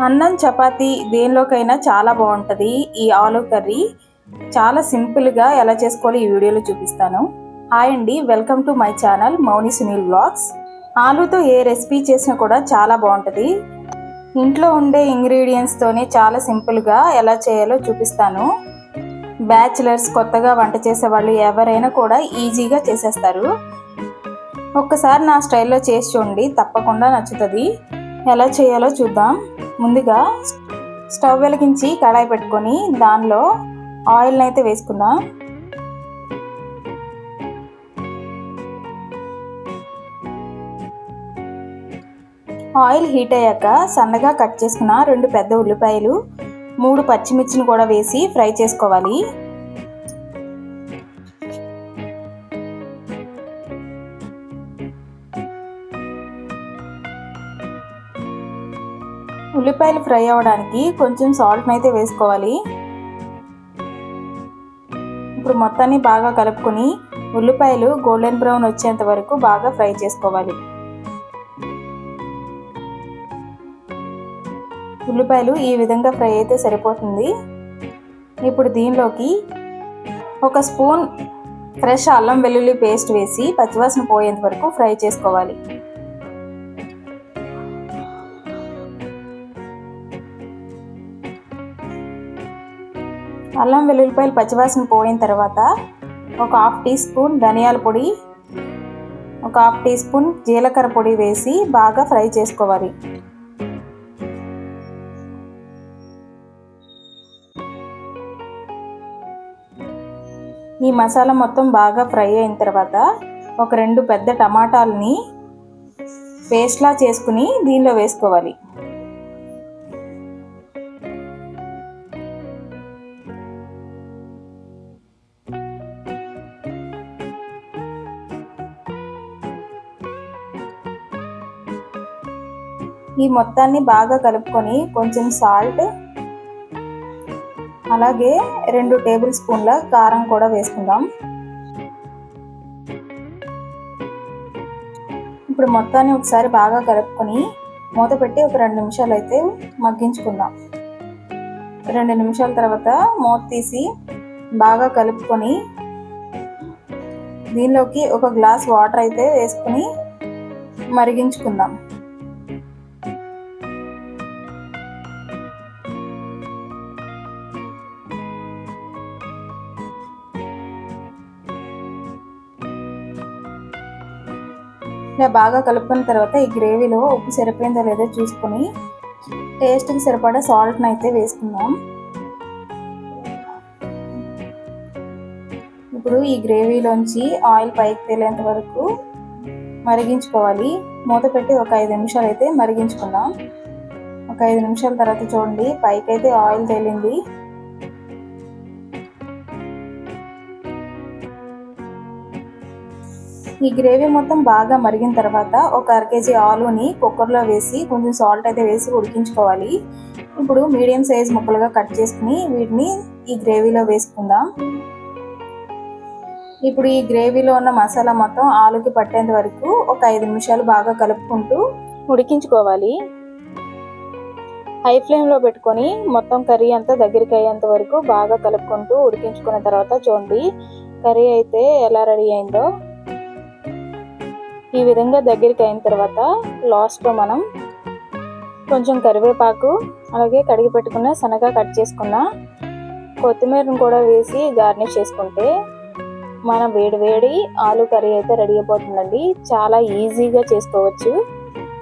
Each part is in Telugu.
అన్నం చపాతీ దేనిలోకైనా చాలా బాగుంటుంది. ఈ ఆలు కర్రీ చాలా సింపుల్గా ఎలా చేసుకోవాలో ఈ వీడియోలో చూపిస్తాను. హాయ్ అండి, welcome to my channel Mouni Sunil blogs. ఆలుతో ఏ రెసిపీ చేసినా కూడా చాలా బాగుంటుంది. ఇంట్లో ఉండే ఇంగ్రీడియంట్స్తోనే చాలా సింపుల్గా ఎలా చేయాలో చూపిస్తాను. బ్యాచిలర్స్, కొత్తగా వంట చేసే వాళ్ళు ఎవరైనా కూడా ఈజీగా చేసేస్తారు. ఒక్కసారి నా స్టైల్లో చేసి చూడండి, తప్పకుండా నచ్చుతుంది. ఎలా చేయాలో చూద్దాం. ముందుగా స్టవ్ వెలిగించి కడాయి పెట్టుకొని దానిలో ఆయిల్ని అయితే వేసుకుందాం. ఆయిల్ హీట్ అయ్యాక సన్నగా కట్ చేసుకున్న 2 పెద్ద ఉల్లిపాయలు, 3 పచ్చిమిర్చిని కూడా వేసి ఫ్రై చేసుకోవాలి. ఉల్లిపాయలు ఫ్రై అవ్వడానికి కొంచెం సాల్ట్ని అయితే వేసుకోవాలి. ఇప్పుడు మొత్తాన్ని బాగా కలుపుకొని ఉల్లిపాయలు గోల్డెన్ బ్రౌన్ వచ్చేంత వరకు బాగా ఫ్రై చేసుకోవాలి. ఉల్లిపాయలు ఈ విధంగా ఫ్రై అయితే సరిపోతుంది. ఇప్పుడు దీనిలోకి 1 స్పూన్ ఫ్రెష్ అల్లం వెల్లుల్లి పేస్ట్ వేసి పచ్చివాసన పోయేంత వరకు ఫ్రై చేసుకోవాలి. అల్లం వెల్లుల్లిపాయలు పచ్చివాసన పోయిన తర్వాత 1/2 టీ స్పూన్ ధనియాల పొడి, 1/2 టీ స్పూన్ జీలకర్ర పొడి వేసి బాగా ఫ్రై చేసుకోవాలి. ఈ మసాలా మొత్తం బాగా ఫ్రై అయిన తర్వాత 2 పెద్ద టమాటాలని పేస్ట్లా చేసుకుని దీనిలో వేసుకోవాలి. ఈ మొత్తాన్ని బాగా కలుపుకొని కొంచెం సాల్ట్, అలాగే 2 టేబుల్ స్పూన్ల కారం కూడా వేసుకుందాం. ఇప్పుడు మొత్తాన్ని ఒకసారి బాగా కలుపుకొని మూత పెట్టి ఒక 2 నిమిషాలు అయితే మగ్గించుకుందాం. 2 నిమిషాల తర్వాత మూత తీసి బాగా కలుపుకొని దీనిలోకి 1 గ్లాస్ వాటర్ అయితే వేసుకొని మరిగించుకుందాం. ఇలా బాగా కలుపుకున్న తర్వాత ఈ గ్రేవీలో ఉప్పు సరిపోయిందో లేదో చూసుకొని టేస్ట్కి సరిపడా సాల్ట్ని అయితే వేసుకుందాం. ఇప్పుడు ఈ గ్రేవీలోంచి ఆయిల్ పైకి తేలేంత వరకు మరిగించుకోవాలి. మూత పెట్టి ఒక 5 నిమిషాలు అయితే మరిగించుకుందాం. ఒక 5 నిమిషాల తర్వాత చూడండి, పైకి అయితే ఆయిల్ తేలింది. ఈ గ్రేవీ మొత్తం బాగా మరిగిన తర్వాత 1/2 కేజీ ఆలుని కుక్కర్లో వేసి కొంచెం సాల్ట్ అయితే వేసి ఉడికించుకోవాలి. ఇప్పుడు మీడియం సైజ్ ముక్కలుగా కట్ చేసుకుని వీటిని ఈ గ్రేవీలో వేసుకుందాం. ఇప్పుడు ఈ గ్రేవీలో ఉన్న మసాలా మొత్తం ఆలుకి పట్టేంత వరకు ఒక 5 నిమిషాలు బాగా కలుపుకుంటూ ఉడికించుకోవాలి. హై ఫ్లేమ్లో పెట్టుకొని మొత్తం కర్రీ అంతా దగ్గరికి అయ్యేంత వరకు బాగా కలుపుకుంటూ ఉడికించుకున్న తర్వాత చూడండి, కర్రీ అయితే ఎలా రెడీ అయిందో. ఈ విధంగా దగ్గరికి అయిన తర్వాత లాస్ట్లో మనం కొంచెం కరివేపాకు, అలాగే కడిగి పెట్టుకున్న సన్నగా కట్ చేసుకున్న కొత్తిమీరను కూడా వేసి గార్నిష్ చేసుకుంటే మన వేడి ఆలు కర్రీ అయితే రెడీ అయిపోతుందండి. చాలా ఈజీగా చేసుకోవచ్చు.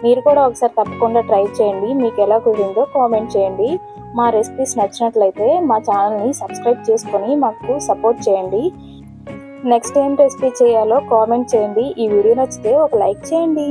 మీరు కూడా ఒకసారి తప్పకుండా ట్రై చేయండి. మీకు ఎలా కుదిరిందో కామెంట్ చేయండి. మా రెసిపీస్ నచ్చినట్లయితే మా ఛానల్ని సబ్స్క్రైబ్ చేసుకొని మాకు సపోర్ట్ చేయండి. నెక్స్ట్ ఏం రెసిపీ చేయాలో కామెంట్ చేయండి. ఈ వీడియో నచ్చితే ఒక లైక్ చేయండి.